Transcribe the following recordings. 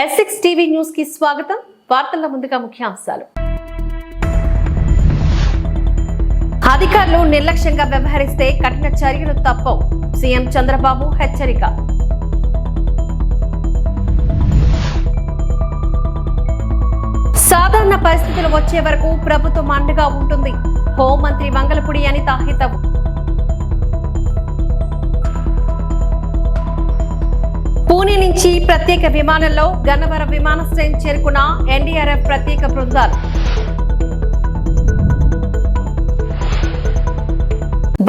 S6 TV news కి స్వాగతం. వార్తల ముందుగా ముఖ్యాంశాలు. అధికారులు నిర్లక్ష్యంగా వ్యవహరిస్తే కఠిన చర్యలు తప్పవు. సీఎం చంద్రబాబు హెచ్చరిక. సాధారణ పరిస్థితులు వచ్చే వరకు ప్రభుత్వం అండగా ఉంటుంది. హోంమంత్రి వంగలపూడి అనిత హితవు. పూణే నుంచి ప్రత్యేక విమానంలో గన్నవరం విమానాశ్రయం చేరుకున్న ఎన్డీఆర్ఎఫ్ ప్రత్యేక బృందాలు.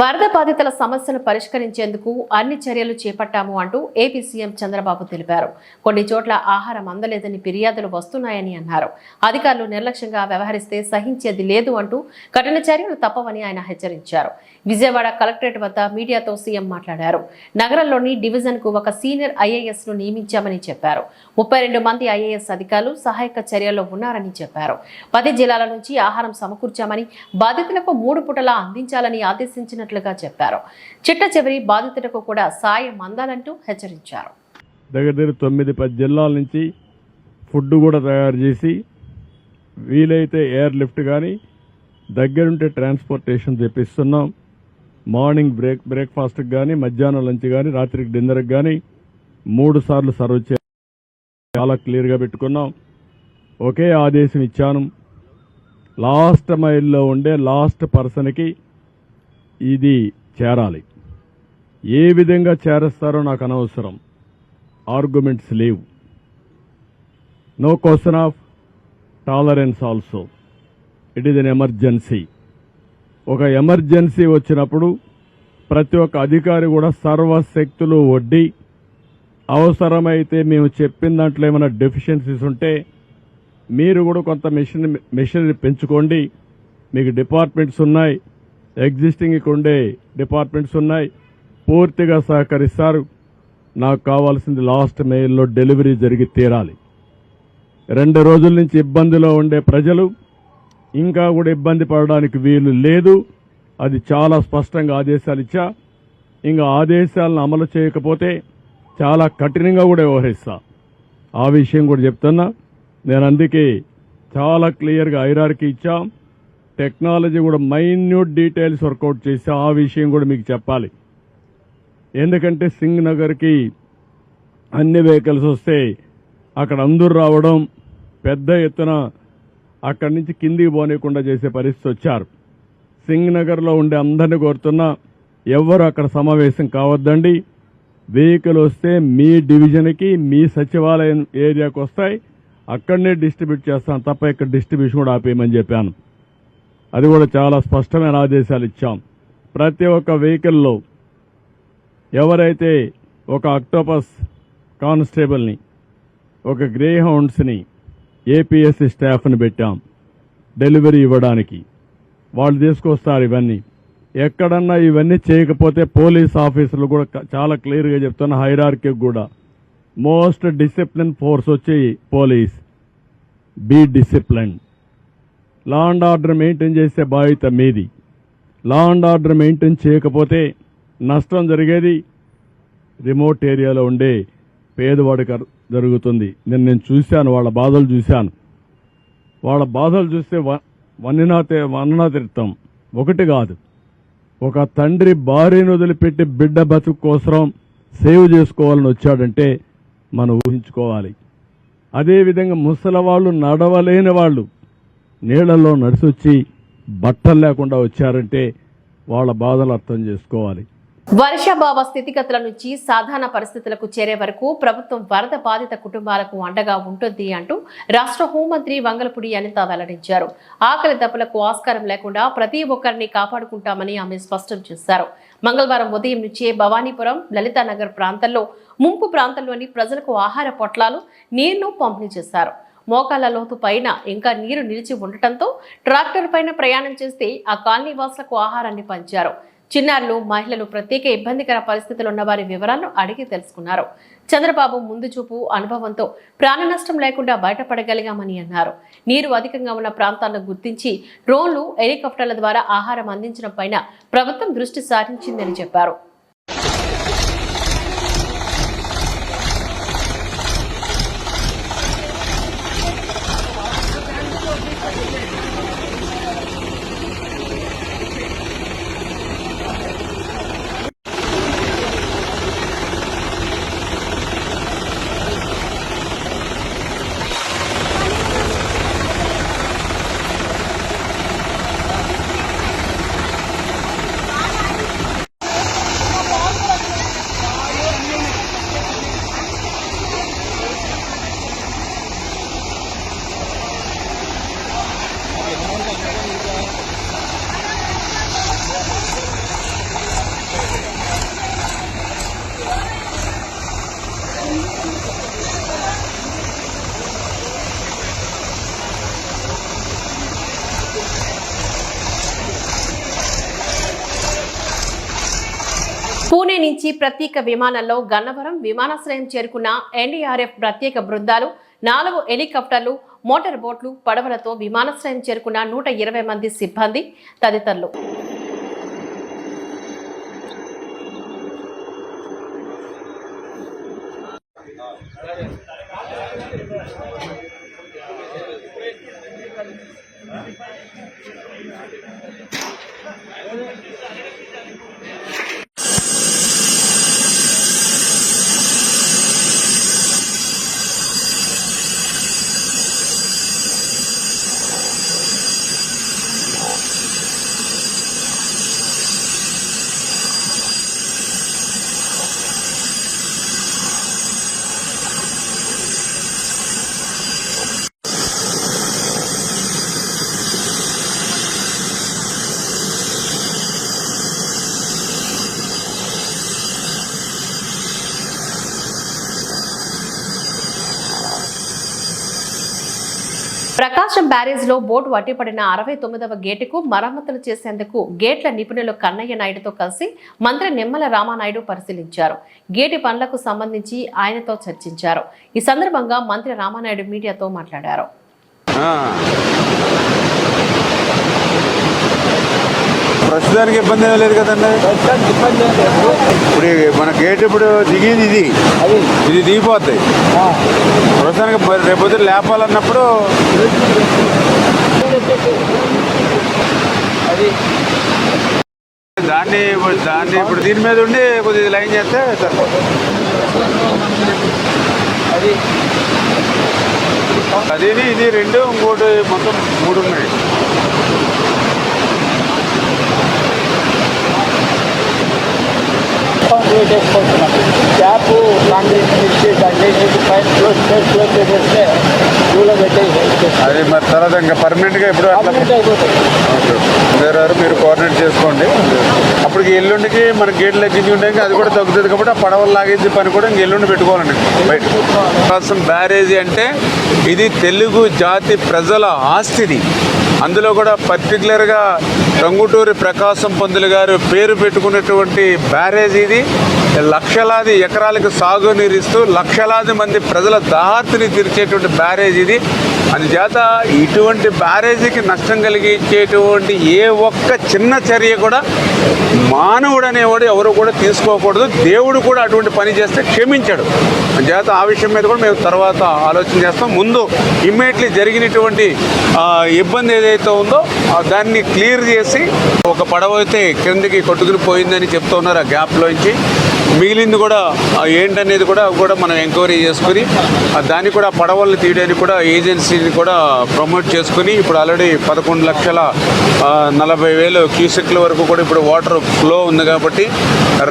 వరద బాధితుల సమస్యను పరిష్కరించేందుకు అన్ని చర్యలు చేపట్టాము అంటూ ఏపీ సీఎం చంద్రబాబు తెలిపారు. కొన్ని చోట్ల ఆహారం అందలేదని ఫిర్యాదులు వస్తున్నాయని అన్నారు. అధికారులు నిర్లక్ష్యంగా వ్యవహరిస్తే సహించేది లేదు అంటూ కఠిన చర్యలు తప్పవని ఆయన హెచ్చరించారు. విజయవాడ కలెక్టరేట్ వద్ద మీడియాతో సీఎం మాట్లాడారు. నగరంలోని డివిజన్ కు ఒక సీనియర్ ఐఏఎస్ ను నియమించామని చెప్పారు. 32 మంది ఐఏఎస్ అధికారులు సహాయక చర్యల్లో ఉన్నారని చెప్పారు. 10 జిల్లాల నుంచి ఆహారం సమకూర్చామని, బాధితులకు 3 పూటలా అందించాలని ఆదేశించిన చెప్పారు. చిట్ట చివరి బాధితులకు కూడా సాయం అందాలంటూ హెచ్చరించారు. దగ్గర 9-10 జిల్లాల నుంచి ఫుడ్ కూడా తయారు చేసి వీలైతే ఎయిర్ లిఫ్ట్ కానీ దగ్గరుంటే ట్రాన్స్పోర్టేషన్ తెప్పిస్తున్నాం. మార్నింగ్ బ్రేక్ఫాస్ట్కి కానీ, మధ్యాహ్నం లంచ్ కానీ, రాత్రికి డిన్నర్కి కానీ 3 సార్లు సర్వ్ చేయాలి. చాలా క్లియర్గా పెట్టుకున్నాం. ఒకే ఆదేశం ఇచ్చాను. లాస్ట్ మైల్లో ఉండే లాస్ట్ పర్సన్కి ఇది చేరాలి. ఏ విధంగా చేరుస్తారో నాకు అనవసరం. ఆర్గ్యుమెంట్స్ లేవు. No question of tolerance also. It is an emergency. ఒక ఎమర్జెన్సీ వచ్చినప్పుడు ప్రతి ఒక్క అధికారి కూడా సర్వశక్తులు ఒడ్డి అవసరమైతే మేము చెప్పిన దాంట్లో ఏమైనా డెఫిషియన్సీస్ ఉంటే మీరు కూడా కొంత మెషినరీ పెంచుకోండి. మీకు డిపార్ట్మెంట్స్ ఉన్నాయి, ఎగ్జిస్టింగ్ ఇక్కడ ఉండే డిపార్ట్మెంట్స్ ఉన్నాయి, పూర్తిగా సహకరిస్తారు. నాకు కావాల్సింది లాస్ట్ మెయిల్లో డెలివరీ జరిగి తీరాలి. 2 రోజుల నుంచి ఇబ్బందిలో ఉండే ప్రజలు ఇంకా కూడా ఇబ్బంది పడడానికి వీలు లేదు. అది చాలా స్పష్టంగా ఆదేశాలు ఇచ్చా. ఇంకా ఆదేశాలను అమలు చేయకపోతే చాలా కఠినంగా కూడా వ్యవహరిస్తా. ఆ విషయం కూడా చెప్తున్నా. నేను అందుకే చాలా క్లియర్గా హైరార్కీ ఇచ్చాం. టెక్నాలజీ కూడా మైన్యూట్ డీటెయిల్స్ వర్కౌట్ చేసి ఆ విషయం కూడా మీకు చెప్పాలి. ఎందుకంటే సింగ్ నగర్కి అన్ని వెహికల్స్ వస్తే అక్కడ అందరూ రావడం, పెద్ద ఎత్తున అక్కడి నుంచి కిందికి పోనీయకుండా చేసే పరిస్థితి వచ్చారు. సింగ్ నగర్లో ఉండే అందరినీ కోరుతున్నా, ఎవరు అక్కడ సమావేశం కావద్దండి. వెహికల్ వస్తే మీ డివిజన్కి, మీ సచివాలయం ఏరియాకి వస్తాయి, అక్కడనే డిస్ట్రిబ్యూట్ చేస్తాను తప్ప ఇక్కడ డిస్ట్రిబ్యూషన్ కూడా ఆపేయమని చెప్పాను. అది కూడా చాలా స్పష్టమైన ఆదేశాలు ఇచ్చాం. ప్రతి ఒక్క వెహికల్లో ఎవరైతే ఒక అక్టోపస్ కానిస్టేబుల్ని, ఒక గ్రే హౌండ్స్ని, ఏపీఎస్సీ స్టాఫ్ని పెట్టాం డెలివరీ ఇవ్వడానికి. వాళ్ళు తీసుకొస్తారు ఇవన్నీ. ఎక్కడన్నా ఇవన్నీ చేయకపోతే పోలీస్ ఆఫీసర్లు కూడా చాలా క్లియర్గా చెప్తున్న హైరార్కీ కూడా మోస్ట్ డిసిప్లిన్ ఫోర్స్ వచ్చి police. Be discipline. Law and order maintain చేసే బాధ్యత మీది. లా అండ్ ఆర్డర్ మెయింటైన్ చేయకపోతే నష్టం జరిగేది రిమోట్ ఏరియాలో ఉండే పేదవాడికి జరుగుతుంది. నేను చూశాను, వాళ్ళ బాధలు చూశాను. వాళ్ళ బాధలు చూస్తే వన్ననా తిరుతాం. ఒకటి కాదు, ఒక తండ్రి భార్యను వదిలిపెట్టి బిడ్డ బతుకు కోసం సేవ్ చేసుకోవాలని వచ్చాడంటే మనం ఊహించుకోవాలి. అదేవిధంగా ముసలవాళ్ళు, నడవలేని వాళ్ళు నీళ్లలో నడిచొచ్చి బట్టలు లేకుండా వచ్చారంటే వాళ్ళ బాధలు అర్థం చేసుకోవాలి. వర్షాభావ స్థితిగతుల నుంచి సాధారణ పరిస్థితులకు చేరే వరకు ప్రభుత్వం వరద బాధిత కుటుంబాలకు అండగా ఉంటుంది అంటూ రాష్ట్ర హోంమంత్రి వంగలపూడి అనిత వెల్లడించారు. ఆకలి దప్పులకు ఆస్కారం లేకుండా ప్రతి ఒక్కరిని కాపాడుకుంటామని ఆమె స్పష్టం చేశారు. మంగళవారం ఉదయం నుంచే భవానీపురం, లలితానగర్ ప్రాంతాల్లో ముంపు ప్రాంతంలోని ప్రజలకు ఆహార పొట్లాలు, నీరును పంపిణీ చేశారు. మోకాళ్ల లోతు పైన ఇంకా నీరు నిలిచి ఉండటంతో ట్రాక్టర్ పైన ప్రయాణం చేస్తే ఆ కాలనీ వాసులకు ఆహారాన్ని పంచారు. చిన్నారులు, మహిళలు ప్రత్యేక ఇబ్బందికర పరిస్థితులు ఉన్న వారి వివరాలను అడిగి తెలుసుకున్నారు. చంద్రబాబు ముందు చూపు, అనుభవంతో ప్రాణ నష్టం లేకుండా బయటపడగలిగామని అన్నారు. నీరు అధికంగా ఉన్న ప్రాంతాలను గుర్తించి డ్రోన్లు, హెలికాప్టర్ల ద్వారా ఆహారం అందించడం పైన ప్రభుత్వం దృష్టి సారించిందని చెప్పారు. నుంచి ప్రత్యేక విమానంలో గన్నవరం విమానాశ్రయం చేరుకున్న ఎన్డీఆర్ఎఫ్ ప్రత్యేక బృందాలు 4 హెలికాప్టర్లు, మోటార్ బోట్లు, పడవలతో విమానాశ్రయం చేరుకున్న 120 మంది సిబ్బంది తదితరులు. ప్రకాశం బ్యారేజ్ లో బోటు అడ్డుపడిన 69వ గేటుకు మరమ్మతులు చేసేందుకు గేట్ల నిపుణులు కన్నయ్య నాయుడుతో కలిసి మంత్రి నిమ్మల రామానాయుడు పరిశీలించారు. గేటు పనులకు సంబంధించి ఆయనతో చర్చించారు. ఈ సందర్భంగా మంత్రి రామానాయుడు మీడియాతో మాట్లాడారు. ప్రస్తుతానికి ఇబ్బంది ఏం లేదు కదండి. ఇప్పుడు మన గేట్ ఇప్పుడు దిగేది ఇది దిగిపోద్ది. ప్రస్తుతానికి రేపు లేపాలన్నప్పుడు దాన్ని ఇప్పుడు దీని మీద ఉండి కొద్దిగా లైన్ చేస్తే సరిపోతుంది. అది ఇది 2 ఇంకోటి మొత్తం 3 ఉన్నాయి. క్యాప్ అది మరి తర్వాత ఇంకా పర్మనెంట్గా ఇప్పుడు మీరు కోఆర్డినేట్ చేసుకోండి. అప్పుడు ఎల్లుండికి మన గేట్లు ఎక్కించి ఉంటాయి, అది కూడా తగ్గుతుంది. కాబట్టి ఆ పడవలు లాగేసి పని కూడా ఇంక ఎల్లుండి పెట్టుకోవాలండి బయట. ప్రకాశం బ్యారేజీ అంటే ఇది తెలుగు జాతి ప్రజల ఆస్తిది. అందులో కూడా పర్టికులర్గా టంగుటూరి ప్రకాశం పంతులు గారు పేరు పెట్టుకున్నటువంటి బ్యారేజ్ ఇది. లక్షలాది ఎకరాలకు సాగునీరిస్తూ లక్షలాది మంది ప్రజల దాహార్తిని తీర్చేటువంటి బ్యారేజ్ ఇది. అందుచేత ఇటువంటి బ్యారేజీకి నష్టం కలిగించేటువంటి ఏ ఒక్క చిన్న చర్య కూడా మానవుడు అనేవాడు ఎవరు కూడా తీసుకోకూడదు. దేవుడు కూడా అటువంటి పని చేస్తే క్షమించాడు. అందుచేత ఆ విషయం మీద కూడా మేము తర్వాత ఆలోచన చేస్తాం. ముందు ఇమ్మీడియట్లీ జరిగినటువంటి ఇబ్బంది ఏదైతే ఉందో దాన్ని క్లియర్ చేసి, ఒక పడవ అయితే కిందకి కొట్టుకుని పోయిందని చెప్తూ ఉన్నారు ఆ గ్యాప్లోంచి. మిగిలింది కూడా ఏంటనేది కూడా మనం ఎంక్వైరీ చేసుకుని దాన్ని కూడా పడవల్ని తీయడానికి కూడా ఏజెన్సీని కూడా ప్రమోట్ చేసుకుని ఇప్పుడు ఆల్రెడీ 11,40,000 క్యూసెక్ల వరకు కూడా ఇప్పుడు వాటర్ ఫ్లో ఉంది. కాబట్టి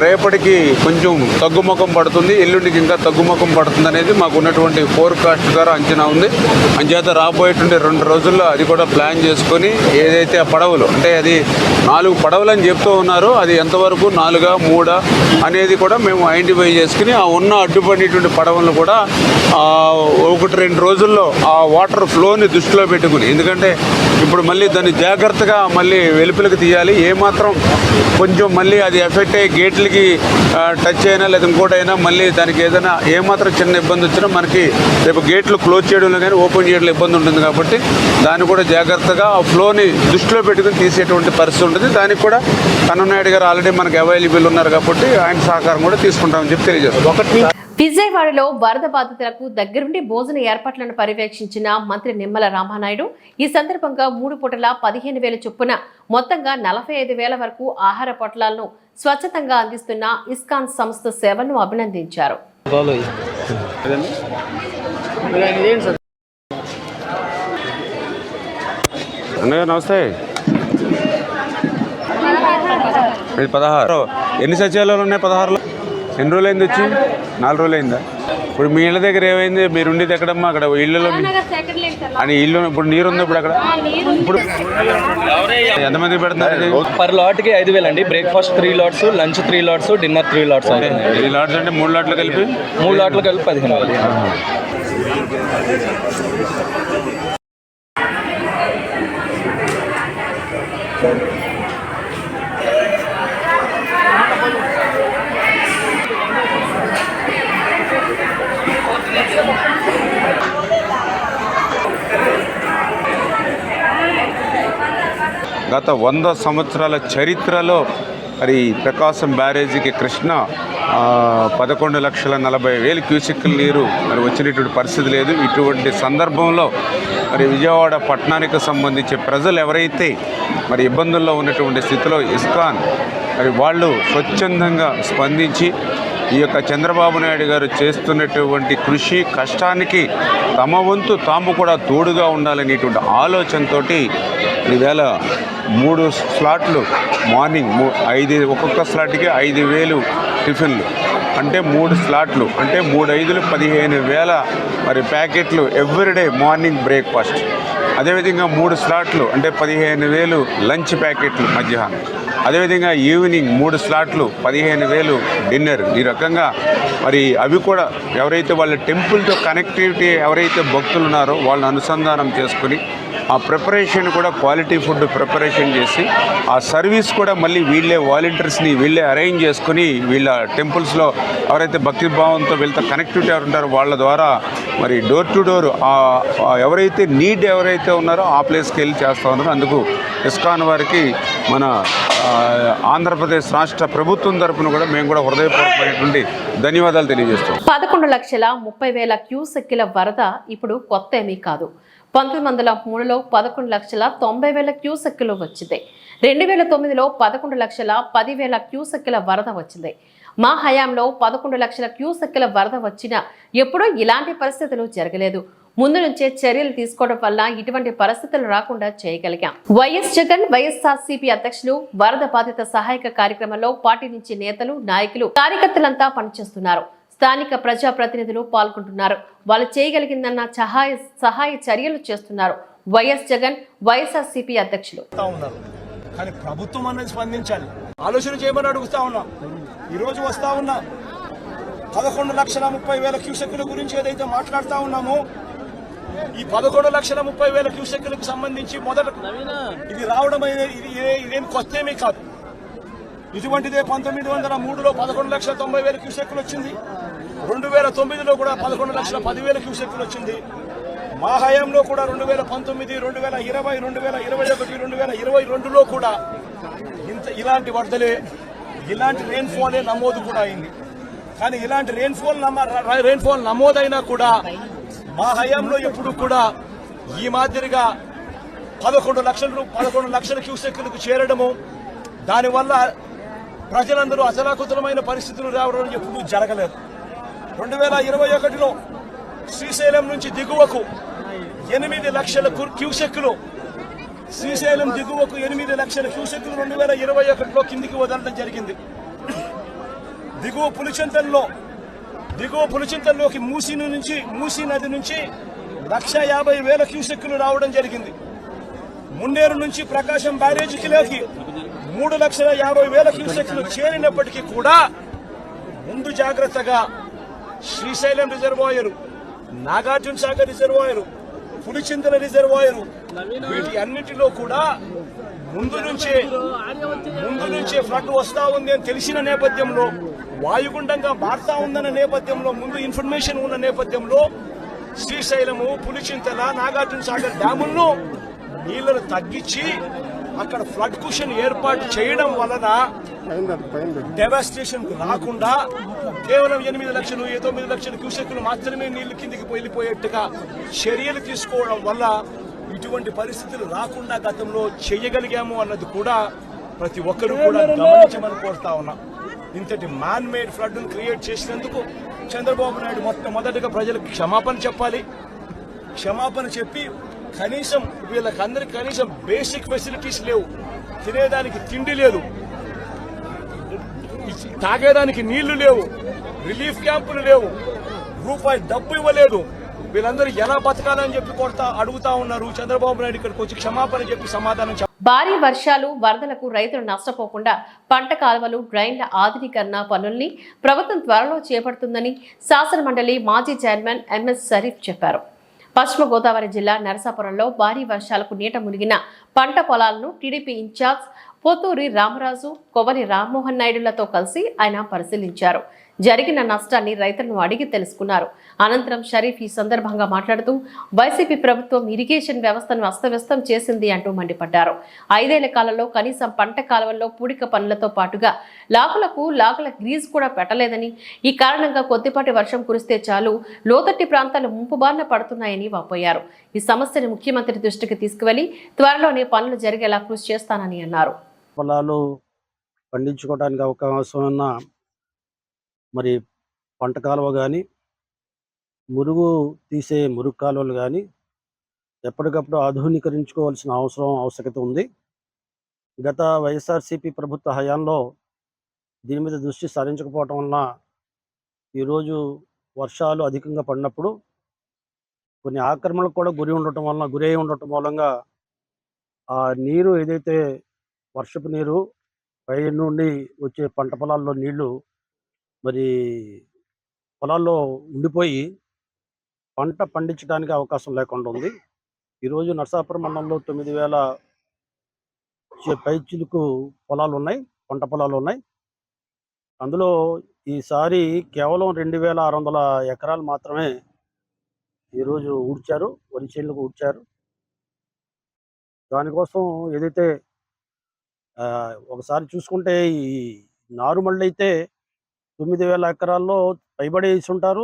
రేపటికి కొంచెం తగ్గుముఖం పడుతుంది, ఎల్లుండికి ఇంకా తగ్గుముఖం పడుతుంది అనేది మాకు ఉన్నటువంటి ఫోర్కాస్ట్ ద్వారా అంచనా ఉంది. అంచేత రాబోయేటువంటి 2 రోజుల్లో అది కూడా ప్లాన్ చేసుకొని ఏదైతే ఆ పడవలు అంటే అది 4 పడవలు అని చెప్తూ ఉన్నారో అది ఎంతవరకు 4, 3 అనేది కూడా మేము ఐడెంటిఫై చేసుకుని ఆ ఉన్న అడ్డుపడినటువంటి పడవలను కూడా 1-2 రోజుల్లో ఆ వాటర్ ఫ్లోని దృష్టిలో పెట్టుకుని, ఎందుకంటే ఇప్పుడు మళ్ళీ దాన్ని జాగ్రత్తగా మళ్ళీ వెలుపలికి తీయాలి. ఏమాత్రం కొంచెం మళ్ళీ అది ఎఫెక్ట్ అయ్యి గేట్లకి టచ్ అయినా లేదా ఇంకోటైనా మళ్ళీ దానికి ఏదైనా ఏమాత్రం చిన్న ఇబ్బంది వచ్చినా మనకి రేపు గేట్లు క్లోజ్ చేయడంలో కానీ ఓపెన్ చేయడంలో ఇబ్బంది ఉంటుంది. కాబట్టి దాన్ని కూడా జాగ్రత్తగా ఆ ఫ్లోని దృష్టిలో పెట్టుకుని తీసేటువంటి పరిస్థితి ఉంటుంది. దానికి కూడా కన్ననాయుడు గారు ఆల్రెడీ మనకి అవైలబుల్ ఉన్నారు కాబట్టి ఆయన సహకారం కూడా తీసుకుంటామని చెప్పి తెలియజేస్తాం. విజయవాడలో వరద బాధితులకు దగ్గరుండి భోజన ఏర్పాట్లను పర్యవేక్షించిన మంత్రి నిమ్మల రామానాయుడు ఈ సందర్భంగా 3 పూటల 15,000 చొప్పున మొత్తంగా 45,000 వరకు ఆహార పొట్లాలను స్వచ్ఛతంగా అందిస్తున్న ఇస్కాన్ సంస్థ సేవలను అభినందించారు. నమస్తే. 16 ఎన్ని సచివాలయాలు ఉన్నాయి? 16లో ఎన్ని రోజులు అయింది వచ్చి? 4 రోజులు అయిందా? ఇప్పుడు మీ ఇళ్ళ దగ్గర ఏమైంది? మీరు ఉండేది ఎక్కడమ్మా? అక్కడ ఇళ్ళలో అని ఇల్లు ఇప్పుడు నీరు ఉంది. ఇప్పుడు అక్కడ ఇప్పుడు ఎంతమంది పెడుతున్నారు? పర్ లాట్కి 5,000 అండి. Breakfast 3 LADS, lunch 3 LADS, dinner 3 LADS. 3 LADS అంటే 3 లాట్లు కలిపి 3 లాట్లు కలిపి 15,000. గత 100 సంవత్సరాల చరిత్రలో మరి ప్రకాశం బ్యారేజీకి కృష్ణ 11,40,000 క్యూసెక్కుల నీరు మరి వచ్చినటువంటి పరిస్థితి లేదు. ఇటువంటి సందర్భంలో మరి విజయవాడ పట్టణానికి సంబంధించి ప్రజలు ఎవరైతే మరి ఇబ్బందుల్లో ఉన్నటువంటి స్థితిలో ఇస్కాన్ మరి వాళ్ళు స్వచ్ఛందంగా స్పందించి ఈ యొక్క చంద్రబాబు నాయుడు గారు చేస్తున్నటువంటి కృషి కష్టానికి తమ వంతు తాము కూడా తోడుగా ఉండాలనేటువంటి ఆలోచనతోటి ఈవేళ 3 స్లాట్లు మార్నింగ్ 5 ఒక్కొక్క స్లాట్కి 5,000 టిఫిన్లు అంటే 3 స్లాట్లు అంటే 3/5 15,000 మరి ప్యాకెట్లు ఎవ్రీడే మార్నింగ్ బ్రేక్ఫాస్ట్. అదేవిధంగా 3 స్లాట్లు అంటే 15,000 లంచ్ ప్యాకెట్లు మధ్యాహ్నం. అదేవిధంగా ఈవినింగ్ 3 స్లాట్లు 15,000 డిన్నర్. ఈ రకంగా మరి అవి కూడా ఎవరైతే వాళ్ళ టెంపుల్తో కనెక్టివిటీ ఎవరైతే భక్తులు ఉన్నారో వాళ్ళని అనుసంధానం చేసుకుని ఆ ప్రిపరేషన్ కూడా క్వాలిటీ ఫుడ్ ప్రిపరేషన్ చేసి ఆ సర్వీస్ కూడా మళ్ళీ వీళ్ళే వాలంటీర్స్ని వీళ్ళే అరేంజ్ చేసుకుని వీళ్ళ టెంపుల్స్లో ఎవరైతే భక్తి భావంతో వీళ్ళతో కనెక్టివిటీ ఎవరు ఉంటారో వాళ్ళ ద్వారా మరి డోర్ టు డోర్ ఎవరైతే నీడ్ ఎవరైతే ఉన్నారో ఆ ప్లేస్కి వెళ్ళి చేస్తూ ఉన్నారో. అందుకు ఇస్కాన్ వారికి మన ఆంధ్రప్రదేశ్ రాష్ట్ర ప్రభుత్వం తరపున కూడా మేము కూడా హృదయపూర్వకమైనటువంటి ధన్యవాదాలు తెలియజేస్తాం. 11,30,000 క్యూసెక్కుల వరద ఇప్పుడు కొత్త ఏమీ కాదు. 1903లో 11,90,000 క్యూసెక్కులు వచ్చింది. 2009లో 11,10,000 క్యూసెక్కుల వరద వచ్చింది. మా హయాంలో 11,00,000 క్యూసెక్కుల వరద వచ్చినా ఎప్పుడూ ఇలాంటి పరిస్థితులు జరగలేదు. ముందు నుంచే చర్యలు తీసుకోవడం వల్ల ఇటువంటి పరిస్థితులు రాకుండా చేయగలిగాం. వైఎస్ జగన్ వైఎస్ఆర్సీపీ అధ్యక్షులు వరద బాధిత సహాయక కార్యక్రమంలో పార్టీ నుంచి నేతలు, నాయకులు, కార్యకర్తలంతా పనిచేస్తున్నారు. స్థానిక ప్రజాప్రతినిధులు పాల్గొంటున్నారు. వాళ్ళు చేయగలిగిందన్న సహాయ చర్యలు చేస్తున్నారు. వైఎస్ జగన్ వైఎస్ఆర్సీపీ అధ్యక్షులు. కానీ ప్రభుత్వం అనేది స్పందించాలి, ఆలోచన చేయమని అడుగుతా ఉన్నా. ఈరోజు వస్తా ఉన్నా 11,30,000 క్యూసెక్కుల గురించి ఏదైతే మాట్లాడుతా ఉన్నామో ఈ 11,30,000 క్యూసెక్కులకు సంబంధించి మొదట ఇది రావడం ఇదేం కొత్త ఏమీ కాదు. ఇటువంటిదే 1903లో 11,90,000 క్యూసెక్కులు వచ్చింది. 2009లో కూడా 11,10,000 క్యూసెక్కులు వచ్చింది. మా హయాంలో కూడా 2019, 2020, 2021, 2022లో కూడా ఇలాంటి వరదలే, ఇలాంటి రెయిన్ఫాలే నమోదు కూడా అయింది. కానీ ఇలాంటి రెయిన్ఫాల్ నమోదైనా కూడా మా హయాంలో ఎప్పుడు కూడా ఈ మాదిరిగా 11,00,000 క్యూసెక్కులకు చేరడము, దానివల్ల ప్రజలందరూ అచలాకుతలమైన పరిస్థితులు రావడం ఎప్పుడూ జరగలేదు. 2021లో శ్రీశైలం నుంచి దిగువకు 8 లక్షల క్యూసెక్కులు, శ్రీశైలం దిగువకు 8 లక్షల క్యూసెక్కులు 2021లో కిందికి వదలడం జరిగింది. దిగువ పులిచింతల్లోకి మూసీ నది నుంచి 1,50,000 క్యూసెక్కులు రావడం జరిగింది. మున్నేరు నుంచి ప్రకాశం బ్యారేజీకి 3,50,000 క్యూసెక్కులు చేరినప్పటికీ కూడా ముందు జాగ్రత్తగా Srisailam reservoir, Nagarjuna Sagar reservoir, Pulichintala reservoir వీటి అన్నిటిలో కూడా ముందు నుంచే ఫ్లడ్ వస్తా ఉంది అని తెలిసిన నేపథ్యంలో, వాయుగుండంగా మారుతా ఉందన్న నేపథ్యంలో, ముందు ఇన్ఫర్మేషన్ ఉన్న నేపథ్యంలో శ్రీశైలము, పులిచింతల, నాగార్జున సాగర్ డ్యాములను నీళ్లను తగ్గించి అక్కడ ఫ్లడ్ కుషన్ ఏర్పాటు చేయడం వలన డెవాస్టేషన్ రాకుండా కేవలం 8 లక్షలు 9 లక్షల క్యూసెక్కులు మాత్రమే నీళ్లు కిందికి వెళ్ళిపోయేట్టుగా చర్యలు తీసుకోవడం వల్ల ఇటువంటి పరిస్థితులు రాకుండా గతంలో చేయగలిగాము అన్నది కూడా ప్రతి ఒక్కరూ కూడా గమనించమని కోరుతా ఉన్నా. ఇంతటి మ్యాన్ మేడ్ ఫ్లడ్ ను క్రియేట్ చేసినందుకు చంద్రబాబు నాయుడు మొట్టమొదటిగా ప్రజలకు క్షమాపణ చెప్పాలి. క్షమాపణ చెప్పి కనీసం వీళ్ళకందరికి కనీసం బేసిక్ ఫెసిలిటీస్ లేవు, తినేదానికి తిండి లేదు, తాగేదానికి నీళ్లు లేవు, రిలీఫ్ క్యాంపులు లేవు, రూపాయి డబ్బు ఇవ్వలేదు. వీళ్ళందరూ ఎలా బతకాలని చెప్పి అడుగుతా ఉన్నారు. చంద్రబాబు నాయుడు ఇక్కడికి వచ్చి క్షమాపణ చెప్పి సమాధానం చెప్పాలి. భారీ వర్షాలు, వరదలకు రైతులు నష్టపోకుండా పంట కాలువలు, డ్రైన్ల ఆధునీకరణ పనుల్ని ప్రభుత్వం త్వరలో చేపడుతుందని శాసనమండలి మాజీ చైర్మన్ ఎంఎస్ షరీఫ్ చెప్పారు. పశ్చిమ గోదావరి జిల్లా నరసాపురంలో భారీ వర్షాలకు నీట మునిగిన పంట పొలాలను టీడీపీ ఇన్ఛార్జ్ పోతూరి రామరాజు, కొవ్వని రామ్మోహన్ నాయుడులతో కలిసి ఆయన పరిశీలించారు. జరిగిన నష్టాన్ని రైతులను అడిగి తెలుసుకున్నారు. అనంతరం షరీఫ్ ఈ సందర్భంగా మాట్లాడుతూ వైసీపీ ప్రభుత్వం ఇరిగేషన్ వ్యవస్థను అస్తవ్యస్తం చేసింది అంటూ మండిపడ్డారు. 5 ఏళ్ల కాలంలో కనీసం పంట కాలువల్లో పూడిక పనులతో పాటుగా లాగుల గ్రీజ్ కూడా పెట్టలేదని, ఈ కారణంగా కొద్దిపాటి వర్షం కురిస్తే చాలు లోతట్టి ప్రాంతాలు ముంపు బారిన పడుతున్నాయని వాపోయారు. ఈ సమస్యను ముఖ్యమంత్రి దృష్టికి తీసుకువెళ్లి త్వరలోనే పనులు జరిగేలా కృషి చేస్తానని అన్నారు. పొలాలు పండించుకోవడానికి అవకాశం ఉన్న మరి పంట కాలువ కానీ, మురుగు తీసే మురుగు కాలువలు కానీ ఎప్పటికప్పుడు ఆధునీకరించుకోవాల్సిన ఆవశ్యకత ఉంది. గత వైఎస్ఆర్సీపీ ప్రభుత్వ హయాంలో దీని మీద దృష్టి సారించకపోవటం వలన ఈరోజు వర్షాలు అధికంగా పడినప్పుడు కొన్ని ఆక్రమణలకు కూడా గురై ఉండటం మూలంగా ఆ నీరు ఏదైతే వర్షపు నీరు పై నుండి వచ్చే పంట పొలాల్లో నీళ్లు మరి పొలాల్లో ఉండిపోయి పంట పండించడానికి అవకాశం లేకుండా ఉంది. ఈరోజు నరసాపురం మండలంలో 9,000 పైచిలుకు పొలాలు ఉన్నాయి, పంట పొలాలు ఉన్నాయి. అందులో ఈసారి కేవలం 2,600 ఎకరాలు మాత్రమే ఈరోజు ఊడ్చారు, వరి చేనులకు ఊడ్చారు. దానికోసం ఏదైతే ఒకసారి చూసుకుంటే ఈ నారుమళ్ళు అయితే 9,000 ఎకరాల్లో పైబడి వేసి ఉంటారు,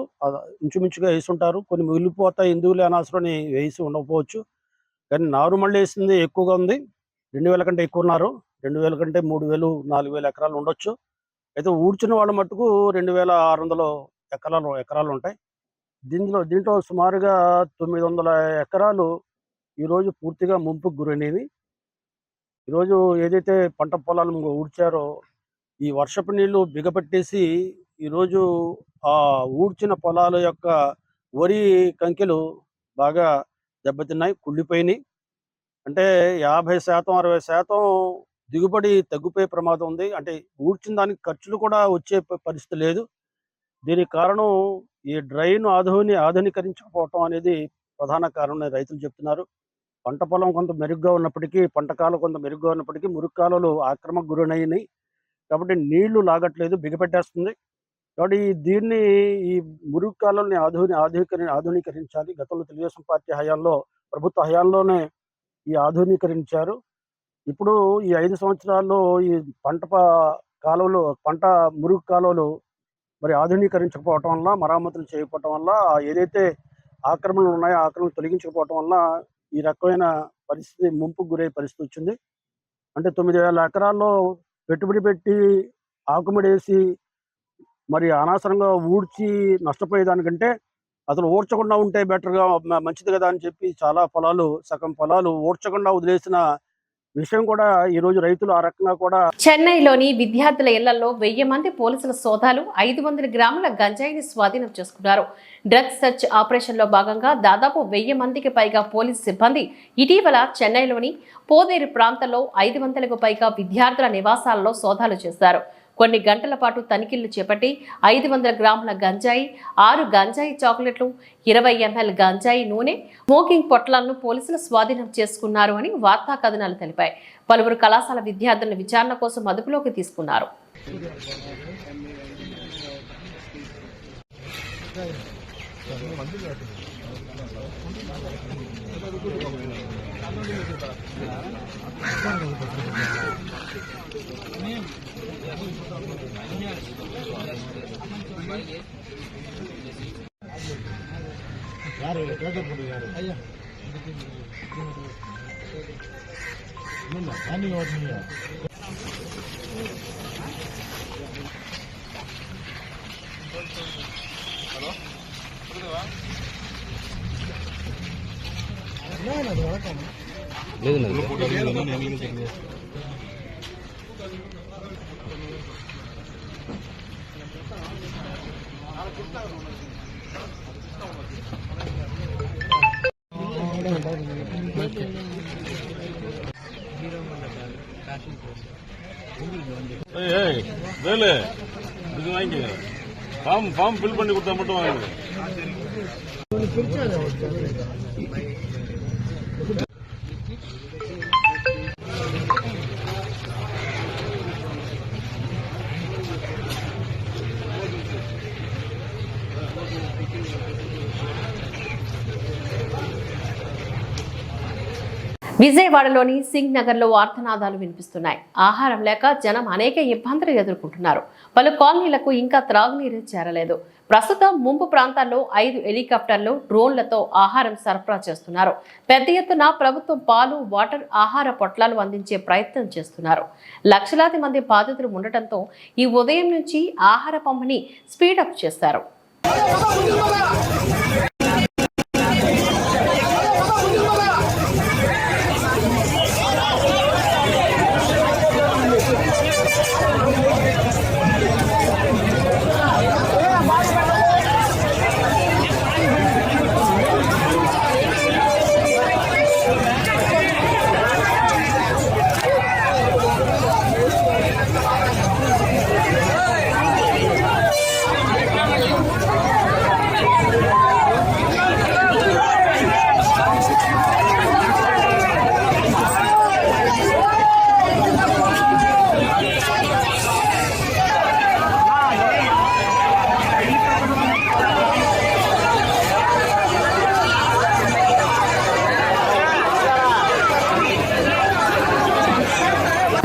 ఇంచుమించుగా వేసి ఉంటారు. కొన్ని మిగిలిపోతాయి, ఎందుకులే అనవసరని వేసి ఉండకపోవచ్చు. కానీ నారుమళ్ళు వేసింది ఎక్కువగా ఉంది, 2,000 కంటే ఎక్కువ ఉన్నారు. 2,000 కంటే 3,000, 4,000 ఎకరాలు ఉండొచ్చు. అయితే ఊడ్చిన వాళ్ళ మట్టుకు 2,600 ఎకరాలు ఉంటాయి. దీంట్లో సుమారుగా 900 ఎకరాలు ఈరోజు పూర్తిగా ముంపుకు గురైనవి. ఈరోజు ఏదైతే పంట పొలాలు ఊడ్చారో ఈ వర్షపు నీళ్లు బిగపట్టేసి ఈరోజు ఆ ఊడ్చిన పొలాల యొక్క వరి కంకెలు బాగా దెబ్బతిన్నాయి, కుళ్ళిపోయినాయి. అంటే 50%, 60% దిగుబడి తగ్గిపోయే ప్రమాదం ఉంది. అంటే ఊడ్చిన దానికి ఖర్చులు కూడా వచ్చే పరిస్థితి లేదు. దీనికి కారణం ఈ డ్రైన్ ఆధునీకరించకపోవటం అనేది ప్రధాన కారణం రైతులు చెప్తున్నారు. పంట పొలం కొంత మెరుగ్గా ఉన్నప్పటికీ, పంట కాలం కొంత మెరుగ్గా ఉన్నప్పటికీ మురుగు కాలువలు ఆక్రమణకు గురైనాయి. కాబట్టి నీళ్లు లాగట్లేదు, బిగపెట్టేస్తుంది. కాబట్టి దీన్ని ఈ మురుగు కాలువల్ని ఆధునీకరించాలి. గతంలో తెలుగుదేశం పార్టీ హయాంలో, ప్రభుత్వ హయాంలోనే ఈ ఆధునీకరించారు. ఇప్పుడు ఈ 5 సంవత్సరాల్లో ఈ పంట మురుగు కాలువలు మరి ఆధునీకరించకపోవటం వల్ల, మరమ్మతులు చేయకపోవటం వల్ల, ఏదైతే ఆక్రమణలు ఉన్నాయో ఆక్రమణలు తొలగించకపోవటం వల్ల ఈ రకమైన పరిస్థితి, ముంపుకు గురయ్యే పరిస్థితి వచ్చింది. అంటే 9,000 ఎకరాల్లో పెట్టుబడి పెట్టి ఆకుమడేసి మరి అనవసరంగా ఊడ్చి నష్టపోయేదానికంటే అసలు ఊడ్చకుండా ఉంటే బెటర్గా మంచిది కదా అని చెప్పి సగం పొలాలు ఊడ్చకుండా వదిలేసిన విషయం కూడా ఈరోజు రైతులు ఆ రకంగా కూడా. చెన్నైలోని విద్యార్థుల ఇళ్లలో 1000 మంది పోలీసుల సోదాలు 500 గ్రాముల గంజాయిని స్వాధీనం చేసుకున్నారు. డ్రగ్స్ సెర్చ్ ఆపరేషన్ లో భాగంగా దాదాపు 1000 మందికి పైగా పోలీసు సిబ్బంది ఇటీవల చెన్నైలోని పోదేరు ప్రాంతంలో 500కు పైగా విద్యార్థుల నివాసాలలో సోదాలు చేశారు. కొన్ని గంటల పాటు తనిఖీలు చేపట్టి 500 గ్రాముల గంజాయి, 6 గంజాయి చాక్లెట్లు, 20 ml గంజాయి నూనె, స్మోకింగ్ పొట్లాలను పోలీసులు స్వాధీనం చేసుకున్నారు అని వార్తా కథనాలు తెలిపాయి. పలువురు కళాశాల విద్యార్థులను విచారణ కోసం అదుపులోకి తీసుకున్నారు. ஃபார்ம் ஃபில் பண்ணி கொடுத்தா மட்டும் வாங்க. విజయవాడలోని సింగ్ నగర్లో ఆర్తనాదాలు వినిపిస్తున్నాయి. ఆహారం లేక జనం అనేక ఇబ్బందులు ఎదుర్కొంటున్నారు. పలు కాలనీలకు ఇంకా త్రాగునీరు చేరలేదు. ప్రస్తుతం ముంపు ప్రాంతాల్లో 5 హెలికాప్టర్లు, డ్రోన్లతో ఆహారం సరఫరా చేస్తున్నారు. పెద్ద ఎత్తున ప్రభుత్వం పాలు, వాటర్, ఆహార పొట్లాలు అందించే ప్రయత్నం చేస్తున్నారు. లక్షలాది మంది బాధితులు ఉండటంతో ఈ ఉదయం నుంచి ఆహార పంపిణీ స్పీడప్ చేశారు.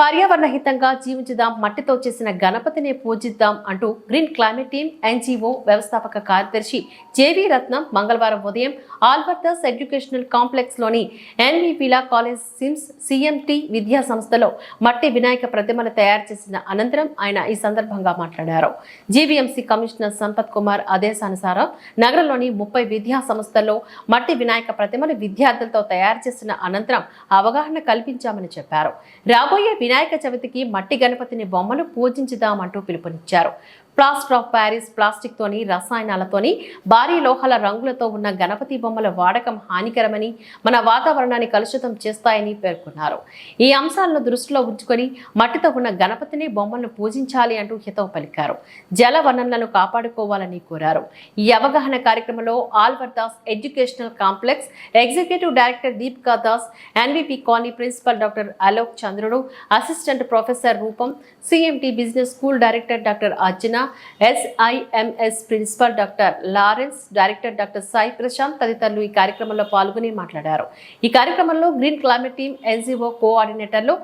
పర్యావరణ హితంగా జీవించుదాం, మట్టితో చేసిన గణపతిని పూజిద్దాం అంటూ గ్రీన్ క్లైమేట్ టీమ్ ఎన్జీఓ వ్యవస్థాపక కార్యదర్శి జేవీ రత్నం మంగళవారం ఉదయం ఆల్బర్టస్ ఎడ్యుకేషనల్ కాంప్లెక్స్ లోని ఎన్విపిలా కాలేజ్ సిమ్స్ సిఎంటి విద్యా సంస్థలో మట్టి వినాయక ప్రతిమలు తయారు చేసిన అనంతరం ఆయన ఈ సందర్భంగా మాట్లాడారు. జీవీఎంసీ కమిషనర్ సంపత్ కుమార్ ఆదేశానుసారం నగరంలోని 30 విద్యా సంస్థల్లో మట్టి వినాయక ప్రతిమలు విద్యార్థులతో తయారు చేసిన అనంతరం అవగాహన కల్పించామని చెప్పారు. రాబోయే వినాయక చవితికి మట్టి గణపతిని బొమ్మలు పూజించుదామంటూ పిలుపునిచ్చారు. ప్లాస్టర్ ఆఫ్ ప్యారిస్ ప్లాస్టిక్ తోని, రసాయనాలతోని, భారీ లోహాల రంగులతో ఉన్న గణపతి బొమ్మల వాడకం హానికరమని, మన వాతావరణాన్ని కలుషితం చేస్తాయని పేర్కొన్నారు. ఈ అంశాలను దృష్టిలో ఉంచుకొని మట్టితో ఉన్న గణపతిని బొమ్మలను పూజించాలి అంటూ హితవు పలికారు. జల వనరులను కాపాడుకోవాలని కోరారు. ఈ అవగాహన కార్యక్రమంలో ఆల్బర్దాస్ educational complex executive director Deepika Das, NVP colony principal doctor Alok Chandrudu, assistant professor Rupam, CMT business school director doctor Arjuna, SIMS principal doctor Lawrence, director doctor Sai Prashanth తదితరులు ఈ కార్యక్రమంలో పాల్గొని మాట్లాడారు. ఈ కార్యక్రమంలో గ్రీన్ క్లైమేట్ టీమ్ ఎన్జీఓ కోఆర్డినేటర్లు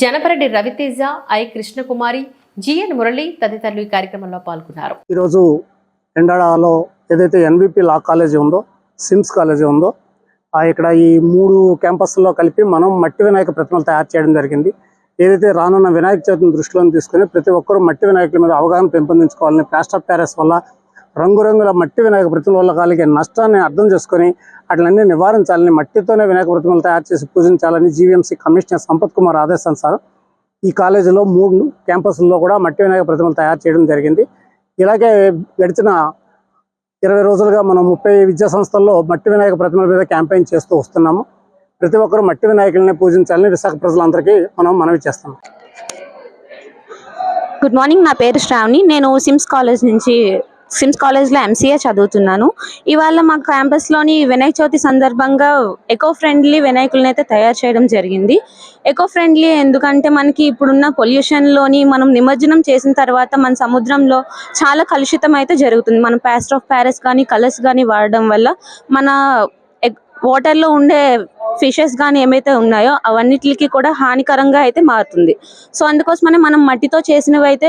జనపరెడ్డి రవితేజ, ఐ కృష్ణకుమారి, జిఎన్ మురళి తదితరులు ఈ కార్యక్రమంలో పాల్గొన్నారు. ఈరోజు ఎండాడలో ఏదైతే ఎన్విపి లా కాలేజీ ఉందో, సిమ్స్ కాలేజీ ఉందో, ఇక్కడ ఈ 3 క్యాంపస్లో కలిపి మనం మట్టి వినాయక ప్రతిమలు తయారు చేయడం జరిగింది. ఏదైతే రానున్న వినాయక చవితిని దృష్టిలో తీసుకుని ప్రతి ఒక్కరూ మట్టి వినాయకుల మీద అవగాహన పెంపొందించుకోవాలని, ప్లాస్టర్ ఆఫ్ ప్యారిస్ వల్ల, రంగురంగుల మట్టి వినాయక ప్రతిమల వల్ల కలిగే నష్టాన్ని అర్థం చేసుకొని అట్లన్నీ నివారించాలని, మట్టితోనే వినాయక ప్రతిమలు తయారు చేసి పూజించాలని జీవీఎంసీ కమిషనర్ సంపత్ కుమార్ ఆదేశానుసారం ఈ కాలేజీలో 3 క్యాంపస్ల్లో కూడా మట్టి వినాయక ప్రతిమలు తయారు చేయడం జరిగింది. ఇలాగే గడిచిన 20 రోజులుగా మనం 30 విద్యా సంస్థల్లో మట్టి వినాయక ప్రతిమల మీద క్యాంపెయిన్ చేస్తూ వస్తున్నాము. ప్రతి ఒక్కరూ మట్టి వినాయకుల్ని పూజించాలని విశాఖ ప్రజలందరికీ మనం మనవి చేస్తాం. గుడ్ మార్నింగ్, నా పేరు శ్రావణి. నేను సిమ్స్ కాలేజ్లో MCA చదువుతున్నాను. ఇవాళ మా క్యాంపస్లోని వినాయక చవితి సందర్భంగా ఎకో ఫ్రెండ్లీ వినాయకులను అయితే తయారు చేయడం జరిగింది. ఎకో ఫ్రెండ్లీ ఎందుకంటే మనకి ఇప్పుడున్న పొల్యూషన్లోని మనం నిమజ్జనం చేసిన తర్వాత మన సముద్రంలో చాలా కలుషితం అయితే జరుగుతుంది. మనం ప్లాస్టర్ ఆఫ్ ప్యారిస్ కానీ, కలర్స్ కానీ వాడడం వల్ల మన వాటర్లో ఉండే ఫిషెస్ కానీ ఏమైతే ఉన్నాయో అవన్నిటికి కూడా హానికరంగా అయితే మారుతుంది. సో అందుకోసమనే మనం మట్టితో చేసినవి అయితే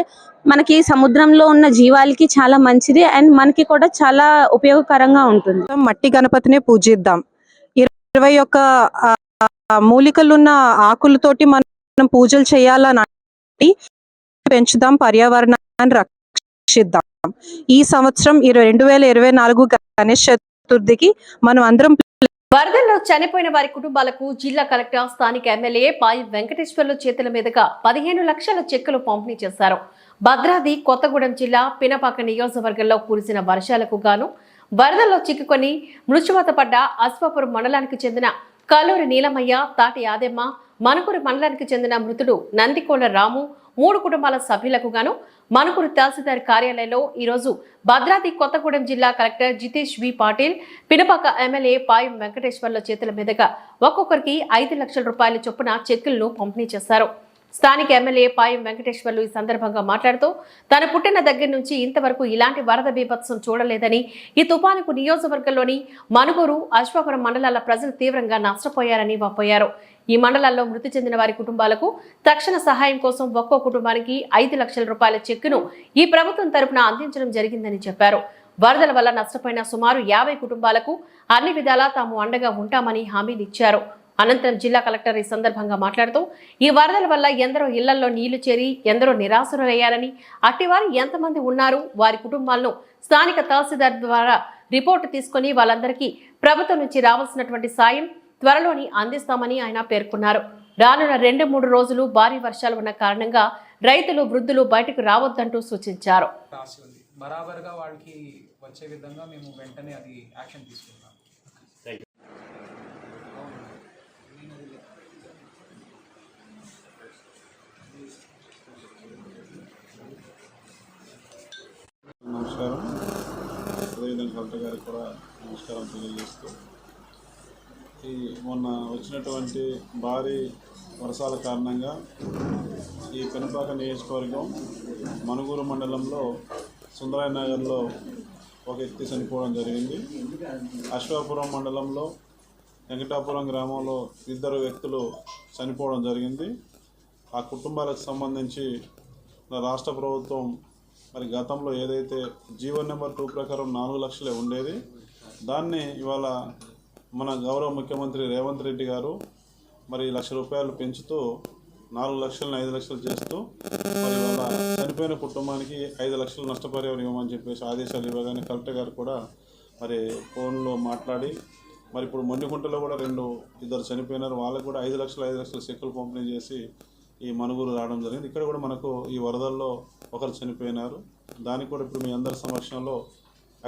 మనకి సముద్రంలో ఉన్న జీవాలకి చాలా మంచిది అండ్ మనకి కూడా చాలా ఉపయోగకరంగా ఉంటుంది. మట్టి గణపతిని పూజిద్దాం. 21 మూలికలున్న ఆకులతోటి మనం పూజలు చేయాలని పెంచుదాం, పర్యావరణాన్ని రక్షిద్దాం. ఈ సంవత్సరం 2024 గణేష్ చతుర్థికి మనం అందరం వరదల్లో చనిపోయిన వారి కుటుంబాలకు జిల్లా కలెక్టర్, స్థానిక ఎమ్మెల్యే పాయి వెంకటేశ్వర్లు చేతుల మీదుగా 15 లక్షల చెక్కులు పంపిణీ చేశారు. భద్రాద్రి కొత్తగూడెం జిల్లా పినపాక నియోజకవర్గంలో కురిసిన వర్షాలకు గాను వరదల్లో చిక్కుకొని మృత్యువాత పడ్డ అశ్వాపురం మండలానికి చెందిన కల్లూరి నీలమయ్య, తాటి ఆదెమ్మ, మనుకూరు మండలానికి చెందిన మృతుడు నందికోల రాము 3 కుటుంబాల సభ్యులకు గాను మనుకూరు తహసీల్దార్ కార్యాలయంలో ఈరోజు భద్రాద్రి కొత్తగూడెం జిల్లా కలెక్టర్ జితేష్ వి పాటిల్, పినపాక ఎమ్మెల్యే పాయం వెంకటేశ్వర్ల చేతుల మీదుగా ఒక్కొక్కరికి 5 లక్షల రూపాయల చొప్పున చెక్కులను పంపిణీ చేశారు. స్థానిక ఎమ్మెల్యే పాయం వెంకటేశ్వర్లు ఈ సందర్భంగా మాట్లాడుతూ తన పుట్టిన దగ్గర నుంచి ఇంతవరకు ఇలాంటి వరద బీభత్సం చూడలేదని, ఈ తుపానుకు నియోజకవర్గంలోని మనుగూరు, అశ్వాపురం మండలాల ప్రజలు తీవ్రంగా నష్టపోయారని వాపోయారు. ఈ మండలాల్లో మృతి చెందిన వారి కుటుంబాలకు తక్షణ సహాయం కోసం ఒక్కో కుటుంబానికి 5 లక్షల రూపాయల చెక్కును ఈ ప్రభుత్వం తరపున అందించడం జరిగిందని చెప్పారు. వరదల వల్ల నష్టపోయిన సుమారు 50 కుటుంబాలకు అన్ని విధాలా తాము అండగా ఉంటామని హామీనిచ్చారు. అనంతరం జిల్లా కలెక్టర్ ఈ సందర్భంగా మాట్లాడుతూ ఈ వరదల వల్ల ఎందరో ఇళ్లలో నీళ్లు చేరి ఎందరో నిరాశులయ్యారని, అట్టివారు ఎంతమంది ఉన్నారు, వారి కుటుంబాలను స్థానిక తహసీల్దార్ ద్వారా రిపోర్టు తీసుకుని వాళ్ళందరికీ ప్రభుత్వం నుంచి రావాల్సినటువంటి సాయం త్వరలోని అందిస్తామని ఆయన పేర్కొన్నారు. రానున్న 2-3 రోజులు భారీ వర్షాలు ఉన్న కారణంగా రైతులు, వృద్ధులు బయటకు రావద్దంటూ సూచించారు. బరాబర్గా వాళ్ళకి వచ్చే విధంగా మేము వెంటనే అది యాక్షన్ తీసుకుంటాం. నమస్కారం. అదేవిధంగా కలెక్టర్ గారికి కూడా నమస్కారం తెలియజేస్తూ, ఈ మొన్న వచ్చినటువంటి భారీ వర్షాల కారణంగా ఈ పెనుపాక నియోజకవర్గం మనుగూరు మండలంలో సుందరయ్య నగర్లో ఒక వ్యక్తి చనిపోవడం జరిగింది. అశ్వాపురం మండలంలో వెంకటాపురం గ్రామంలో 2 వ్యక్తులు చనిపోవడం జరిగింది. ఆ కుటుంబాలకు సంబంధించి రాష్ట్ర ప్రభుత్వం మరి గతంలో ఏదైతే జీవో నెంబర్ 2 ప్రకారం 4 లక్షలే ఉండేది, దాన్ని ఇవాళ మన గౌరవ ముఖ్యమంత్రి రేవంత్ రెడ్డి గారు మరి 1 లక్ష రూపాయలు పెంచుతూ 4 లక్షలను 5 లక్షలు చేస్తూ మరి ఇవాళ చనిపోయిన కుటుంబానికి 5 లక్షలు నష్టపరిహారం ఇవ్వమని చెప్పేసి ఆదేశాలు ఇవ్వగానే కలెక్టర్ గారు కూడా మరి ఫోన్లో మాట్లాడి మరి ఇప్పుడు మొండికుంటలో కూడా 2 చనిపోయినారు. వాళ్ళకు కూడా 5 లక్షల చెక్కులు పంపిణీ చేసి ఈ మనుగూరు రావడం జరిగింది. ఇక్కడ కూడా మనకు ఈ వరదల్లో ఒకరు చనిపోయినారు. దానికి కూడా ఇప్పుడు మీ అందరి సమక్షంలో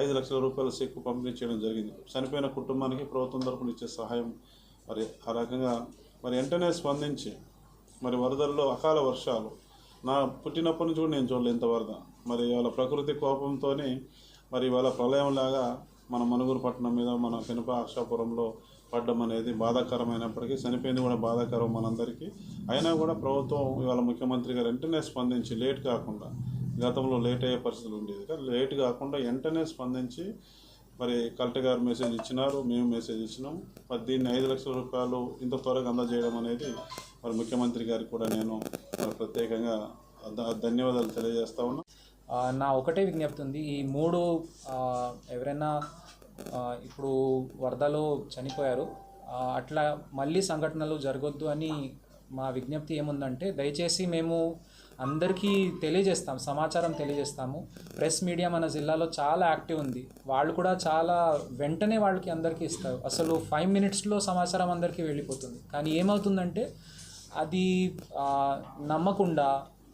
5 లక్షల రూపాయల చెక్కు పంపిణీ చేయడం జరిగింది. చనిపోయిన కుటుంబానికి ప్రభుత్వం తరపున ఇచ్చే సహాయం మరి ఆ రకంగా మరి వెంటనే స్పందించి మరి వరదల్లో అకాల వర్షాలు నా పుట్టినప్పటి నుంచి కూడా నేను చూడలేదు ఇంత వరద. మరి వాళ్ళ ప్రకృతి కోపంతో మరి వాళ్ళ ప్రళయంలాగా మన మనుగూరు పట్టణం మీద మన పెనుపాక్షాపురంలో పడ్డం అనేది బాధాకరమైనప్పటికీ, చనిపోయింది కూడా బాధాకరం మనందరికీ. అయినా కూడా ప్రభుత్వం ఇవాళ ముఖ్యమంత్రి గారు వెంటనే స్పందించి లేట్ కాకుండా, గతంలో లేట్ అయ్యే పరిస్థితులు ఉండేది కానీ లేట్ కాకుండా వెంటనే స్పందించి మరి కలెక్టర్ గారు మెసేజ్ ఇచ్చినారు, మేము మెసేజ్ ఇచ్చినాం. మరి దీన్ని 5 లక్షల రూపాయలు ఇంత త్వరగా అందజేయడం అనేది మరి ముఖ్యమంత్రి గారికి కూడా నేను మరి ప్రత్యేకంగా ధన్యవాదాలు తెలియజేస్తా ఉన్నా. నా ఒకటే విజ్ఞప్తి ఉంది, ఈ 3 ఎవరైనా ఇప్పుడు వరదలో చనిపోయారు, అట్లా మళ్ళీ సంఘటనలు జరగొద్దు అని మా విజ్ఞప్తి ఏముందంటే, దయచేసి మేము అందరికీ తెలియజేస్తాం, సమాచారం తెలియజేస్తాము. ప్రెస్ మీడియా మన జిల్లాలో చాలా యాక్టివ్ ఉంది, వాళ్ళు కూడా చాలా వెంటనే వాళ్ళకి అందరికీ ఇస్తారు. అసలు 5 మినిట్స్లో సమాచారం అందరికీ వెళ్ళిపోతుంది. కానీ ఏమవుతుందంటే అది నమ్మకుండా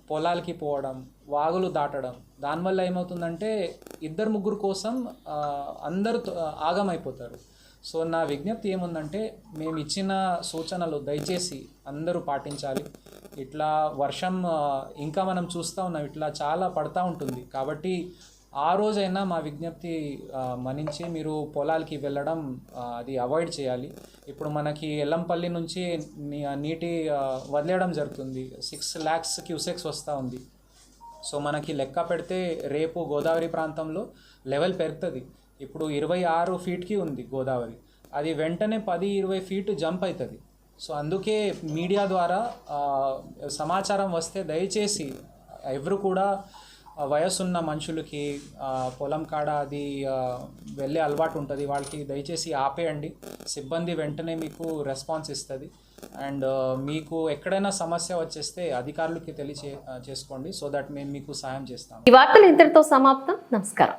పొలాలకి పోవడం, వాగులు దాటడం, దానివల్ల ఏమవుతుందంటే 2-3 కోసం అందరూ ఆగమైపోతారు. సో నా విజ్ఞప్తి ఏముందంటే, మేము ఇచ్చిన సూచనలు దయచేసి అందరూ పాటించాలి. ఇట్లా వర్షం ఇంకా మనం చూస్తూ ఉన్నాం, ఇట్లా చాలా పడతా ఉంటుంది. కాబట్టి ఆ రోజైనా మా విజ్ఞప్తి మన్నించి మీరు పొలాలకి వెళ్ళడం అది అవాయిడ్ చేయాలి. ఇప్పుడు మనకి ఎల్లంపల్లి నుంచి నీటి వదిలేయడం జరుగుతుంది, 6 lakhs క్యూసెక్స్ వస్తూ ఉంది. సో మనకి లెక్క పెడితే రేపు గోదావరి ప్రాంతంలో లెవెల్ పెరుగుతుంది. ఇప్పుడు 26 ఫీట్కి ఉంది గోదావరి, అది వెంటనే 10-20 ఫీట్ జంప్ అవుతుంది. సో అందుకే మీడియా ద్వారా సమాచారం వస్తే దయచేసి ఎవరు కూడా వయసున్న మనుషులకి పొలం కాడ అది వెళ్ళే అలవాటు ఉంటుంది, వాళ్ళకి దయచేసి ఆపేయండి. సిబ్బంది వెంటనే మీకు రెస్పాన్స్ ఇస్తుంది. అండ్ మీకు ఎక్కడైనా సమస్య వచ్చేస్తే అధికారులకి చేసుకోండి, సో దట్ మేము మీకు సాయం చేస్తాం. ఈ వార్తలు ఇంతటితో సమాప్తం. నమస్కారం.